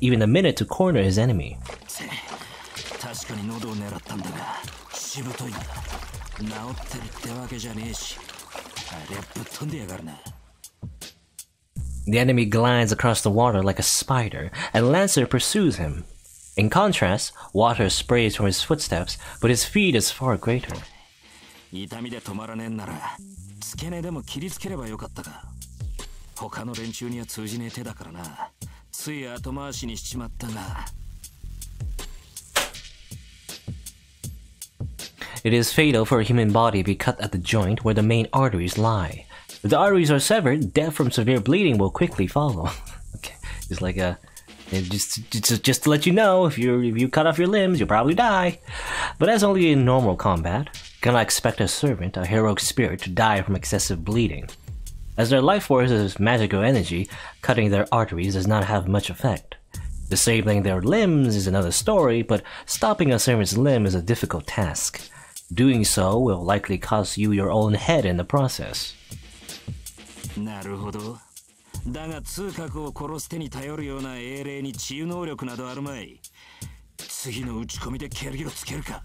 even a minute to corner his enemy. The enemy glides across the water like a spider, and Lancer pursues him. In contrast, water sprays from his footsteps, but his speed is far greater. It is fatal for a human body to be cut at the joint where the main arteries lie. If the arteries are severed, death from severe bleeding will quickly follow. Okay, it's like a just to let you know, if you cut off your limbs, you'll probably die. But that's only in normal combat. Cannot expect a servant, a heroic spirit, to die from excessive bleeding. As their life force is magical energy, cutting their arteries does not have much effect. Disabling their limbs is another story, but stopping a servant's limb is a difficult task. Doing so will likely cost you your own head in the process. なるほど。だが通覚を殺す手に頼るような英霊に治癒能力などあるまい。次の打ち込みで蹴りをつけるか。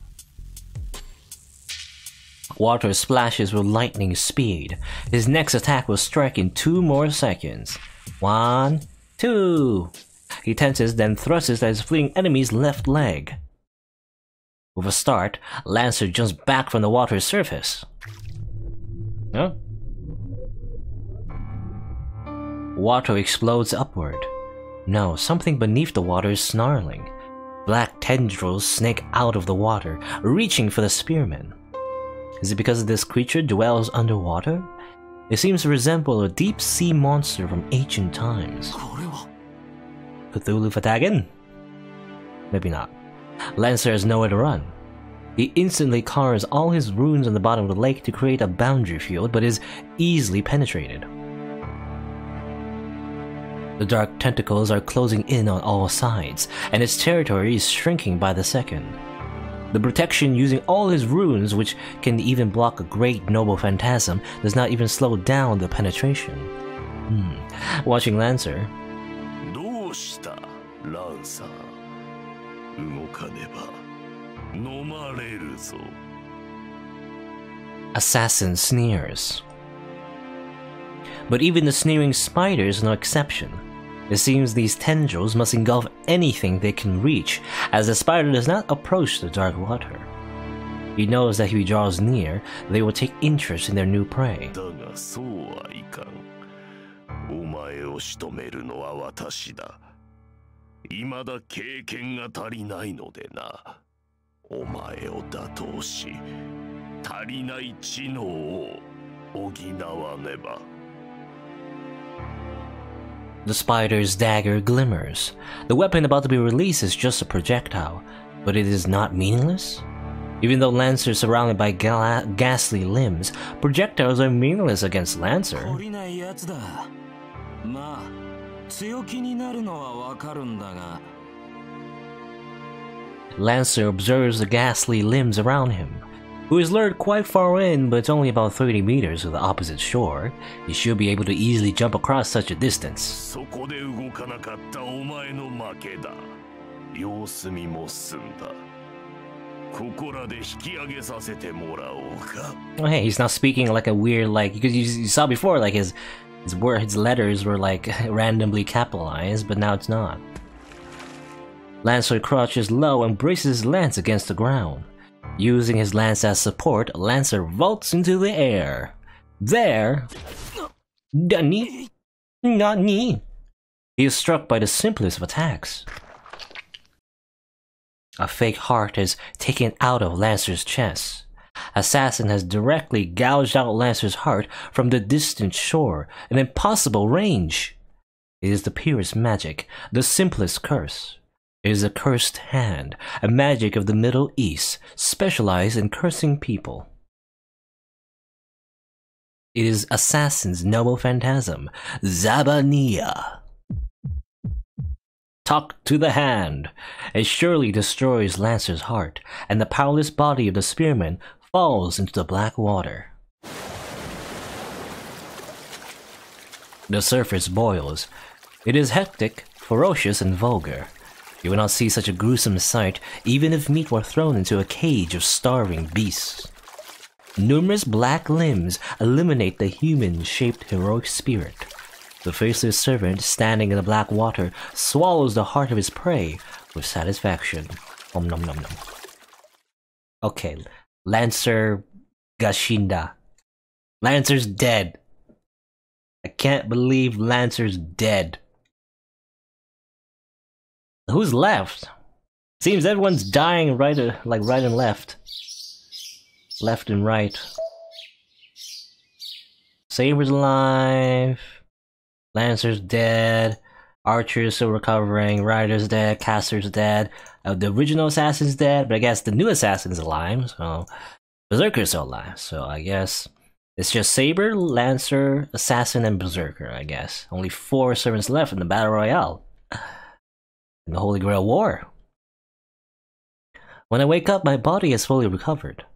Water splashes with lightning speed. His next attack will strike in 2 more seconds. 1, 2. He tenses, then thrusts at his fleeing enemy's left leg. With a start, Lancer jumps back from the water's surface. Huh? Water explodes upward. No, something beneath the water is snarling. Black tendrils snake out of the water, reaching for the spearman. Is it because this creature dwells underwater? It seems to resemble a deep-sea monster from ancient times. Cthulhu Fatagan? Maybe not. Lancer has nowhere to run. He instantly carves all his runes on the bottom of the lake to create a boundary field, but is easily penetrated. The dark tentacles are closing in on all sides, and its territory is shrinking by the second. The protection using all his runes, which can even block a great noble phantasm, does not even slow down the penetration. Watching Lancer. Assassin sneers. But even the sneering spider is no exception. It seems these tendrils must engulf anything they can reach, as the spider does not approach the dark water. He knows that if he draws near, they will take interest in their new prey. The spider's dagger glimmers. The weapon about to be released is just a projectile, but it is not meaningless? Even though Lancer is surrounded by ghastly limbs, projectiles are meaningless against Lancer. Lancer observes the ghastly limbs around him. Who is lured quite far in, but it's only about 30 meters to the opposite shore. He should be able to easily jump across such a distance. Oh, hey, he's not speaking like a weird, like, because you saw before, like his letters were like randomly capitalized, but now it's not. Lancer crouches low and braces his lance against the ground. Using his lance as support, Lancer vaults into the air. There... Nani? Nani? He is struck by the simplest of attacks. A fake heart is taken out of Lancer's chest. Assassin has directly gouged out Lancer's heart from the distant shore, an impossible range. It is the purest magic, the simplest curse. It is a cursed hand, a magic of the Middle East, specialized in cursing people. It is Assassin's noble phantasm, Zabaniya. Talk to the hand. It surely destroys Lancer's heart, and the powerless body of the spearman falls into the black water. The surface boils. It is hectic, ferocious, and vulgar. You would not see such a gruesome sight even if meat were thrown into a cage of starving beasts. Numerous black limbs illuminate the human-shaped heroic spirit. The faceless servant standing in the black water swallows the heart of his prey with satisfaction. Om nom nom nom. Okay, Lancer Gashinda. Lancer's dead. I can't believe Lancer's dead. Who's left? Seems everyone's dying right and left. Left and right. Saber's alive. Lancer's dead. Archer's still recovering. Ryder's dead. Caster's dead. The original assassin's dead, but I guess the new assassin's alive, so Berserker's still alive. So I guess it's just Saber, Lancer, Assassin, and Berserker, I guess. Only 4 servants left in the Battle Royale. In the Holy Grail War. When I wake up, my body has fully recovered.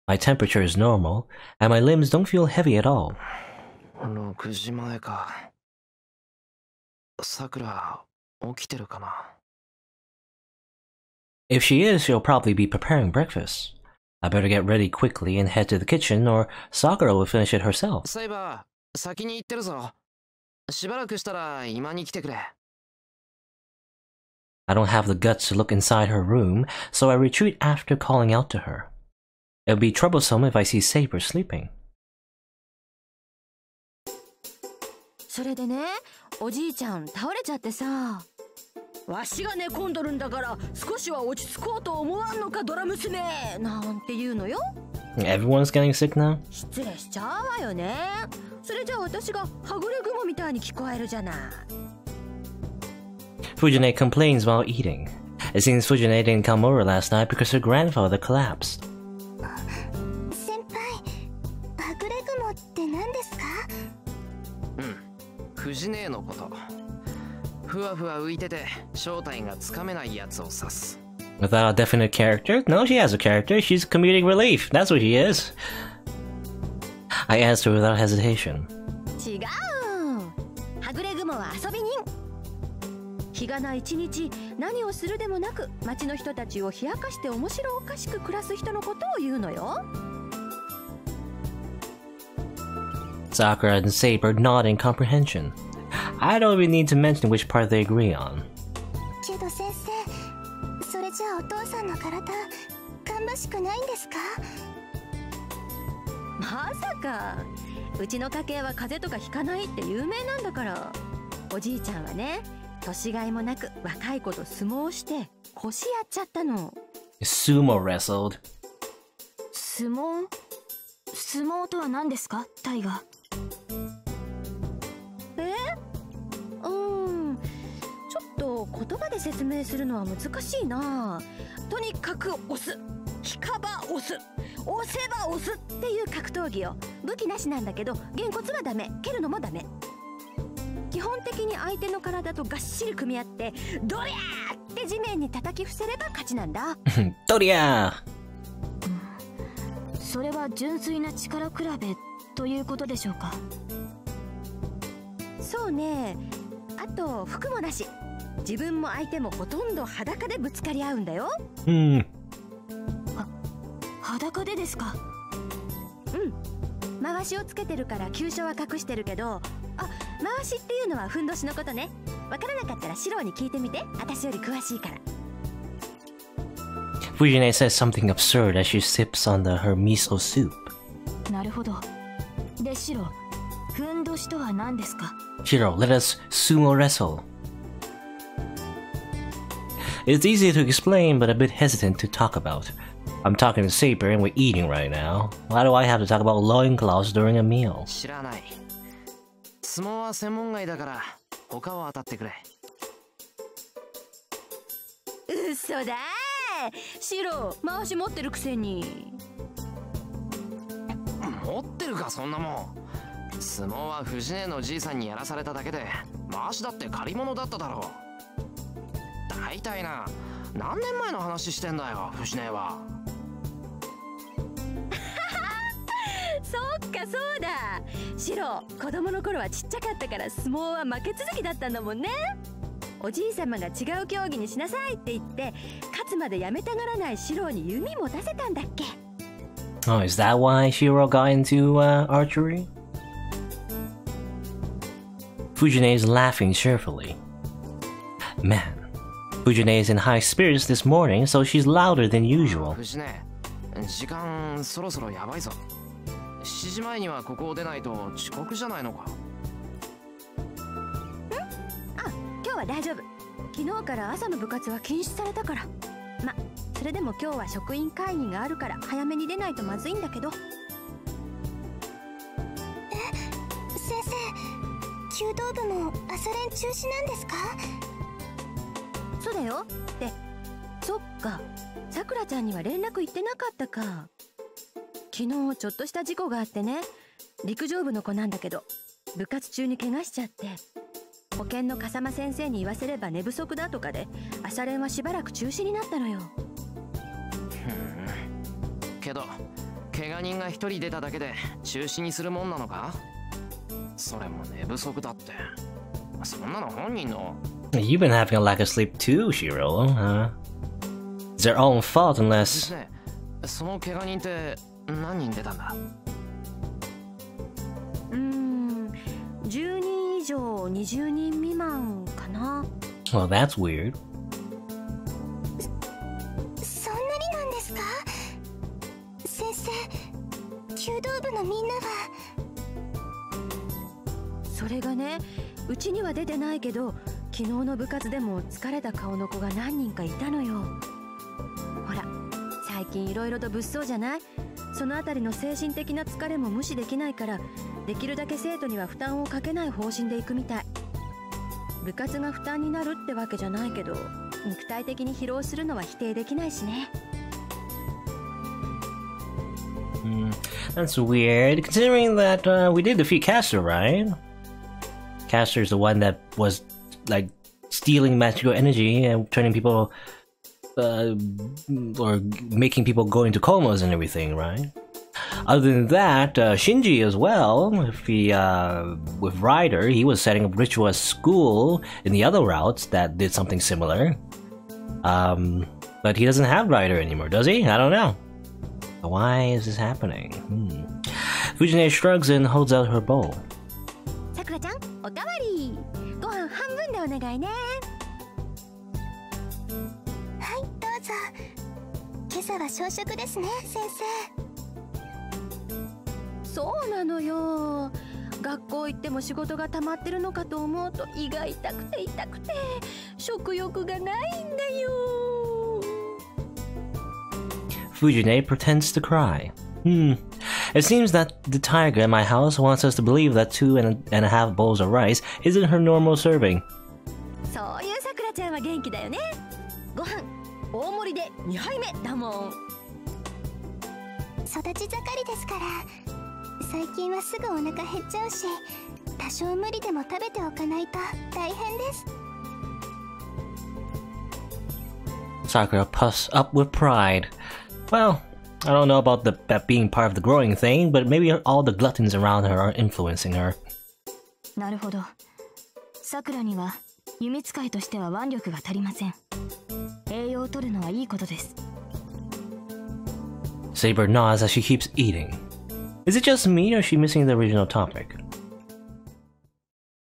My temperature is normal, and my limbs don't feel heavy at all. 6時前か。さくら、起きてるかな? If she is, she'll probably be preparing breakfast. I better get ready quickly and head to the kitchen, or Sakura will finish it herself. サイバー、先に行ってるぞ。しばらくしたら居間に来てくれ。I don't have the guts to look inside her room, so I retreat after calling out to her. It would be troublesome if I see Saber sleeping. それでね、おじいちゃん倒れちゃってさ。わしが寝込んどるんだから少しは落ち着こうと思わんのかドラ娘なんて言うのよ。Everyone's getting sick now? 失礼しちゃうわよね。それじゃあ私がはぐれ雲みたいに聞こえるじゃない。Fujine complains while eating. It seems Fujine didn't come over last night because her grandfather collapsed. 先輩、はぐれ雲って何ですか？藤姉のこと。ふわふわ浮いてて正体がつかめないやつを指す。 Without a definite character? No, she has a character. She's comedic relief. That's what she is. I asked her without hesitation. 違う。はぐれ雲は遊び人。日がない一日何をするでもなく町の人たちを冷やかして面白おかしく暮らす人のことを言うのよ。Sakura and Saber nod in comprehension. I don't even need to mention which part they agree on. けど先生、それじゃあお父さんの体芳しくないんですか？まさか。うちの家系は風邪とかひかないって有名なんだから。おじいちゃんはね、年がいもなく若い子と相撲して腰やっちゃったの。Sumo wrestled. 相撲とは何ですか、タイガ？ちょっと言葉で説明するのは難しいな。とにかく押す、引かば押す、押せば押すっていう格闘技よ。武器なしなんだけどげんこつはダメ、蹴るのもダメ。基本的に相手の体とがっしり組み合ってドリャーって地面に叩き伏せれば勝ちなんだ。ドリャー。それは純粋な力比べということでしょうか？そうね。あと服もなし。自分も相手もほとんど裸でぶつかり合うんだよ。裸でですか？回しをつけてるから急所は隠してるけど、回しっていうのはふんどしのことね。わからなかったらシローに聞いてみて。私より詳しいから。Fujine says something absurd as she sips on her miso soup. なるほど。で、シロ、ふんどしとは何ですか？ Shiro, let us sumo wrestle. It's easy to explain, but a bit hesitant to talk about. I'm talking to Saber and we're eating right now. Why do I have to talk about loincloths during a meal? 知らない。相撲は専門外だから他を当たってくれ。嘘だー。シロー、回し持ってるくせに。持ってるかそんなもん。相撲は藤姉のじいさんにやらされただけで、回しだって借り物だっただろう。大体な、何年前の話してんだよ、藤姉は。そっか、そうだ。シロ、子供の頃はちっちゃかったから相撲は負け続きだったんだもんね。おじい様が違う競技にしなさいって言って勝つまでやめたがらないシロに弓持たせたんだっけ。 Oh, is that why Shiro got into archery? Fujine is laughing cheerfully. Man, Fujine is in high spirits this morning, so she's louder than usual. 藤姉、時間そろそろやばいぞ。7時前にはここを出ないと遅刻じゃないのか。今日は大丈夫。昨日から朝の部活は禁止されたから。ま、それでも今日は職員会議があるから早めに出ないとまずいんだけど。先生、弓道部も朝練中止なんですか？そうだよ。で、そっか、さくらちゃんには連絡行ってなかったか。昨日ちょっとした事故があってね。陸上部の子なんだけど部活中に怪我しちゃって、保健の笠間先生に言わせれば寝不足だとかで朝練はしばらく中止になったのよ。けど怪我人が一人出ただけで中止にするもんなのか？それも寝不足だって。そんなの本人の。 You've been having a lack of sleep too, Shiro. It's their own fault unless... その怪我人って何人出たんだ？10人以上20人未満かな。 Well, that's weird. そんなになんですか？先生、弓道部のみんなは。それがね、うちには出てないけど昨日の部活でも疲れた顔の子が何人かいたのよ。ほら、最近いろいろと物騒じゃない？そのあたりの精神的な疲れも無視できないから、できるだけ生徒には負担をかけない方針でいくみたい。部活が負担になるってわけじゃないけど、肉体的に疲労するのは否定できないしね。That's weird, considering that we did defeat Caster, right? Caster's the one that was, like, stealing magical energy and turning people... or making people go into comas and everything, right? Other than that, Shinji as well, with Ryder, he was setting up ritual at school in the other routes that did something similar. But he doesn't have Ryder anymore, does he? I don't know. Why is this happening? Fujine shrugs and holds out her bowl. さくらちゃん、おかわり。ご飯半分でお願いね。はい、どうぞ。今朝は小食ですね、先生。そうなのよ。学校行っても仕事が溜まってるのかと思うと胃が痛くて痛くて食欲がないんだよ。 Fujine pretends to cry. It seems that the tiger in my house wants us to believe that 2.5 bowls of rice isn't her normal serving. そういうさくらちゃんは元気だよね。ご飯大盛りで2杯目だもん。育ち盛りですから最近はすぐお腹減っちゃうし、多少無理でも食べておかないと大変です。 Sakura puffs up with pride. Well, I don't know about that being part of the growing thing, but maybe all the gluttons around her are influencing her. なるほど。さくらには弓使いとしては腕力が足りません。栄養を取るのはいいことです。 Saber nods as she keeps eating. Is it just me or is she missing the original topic?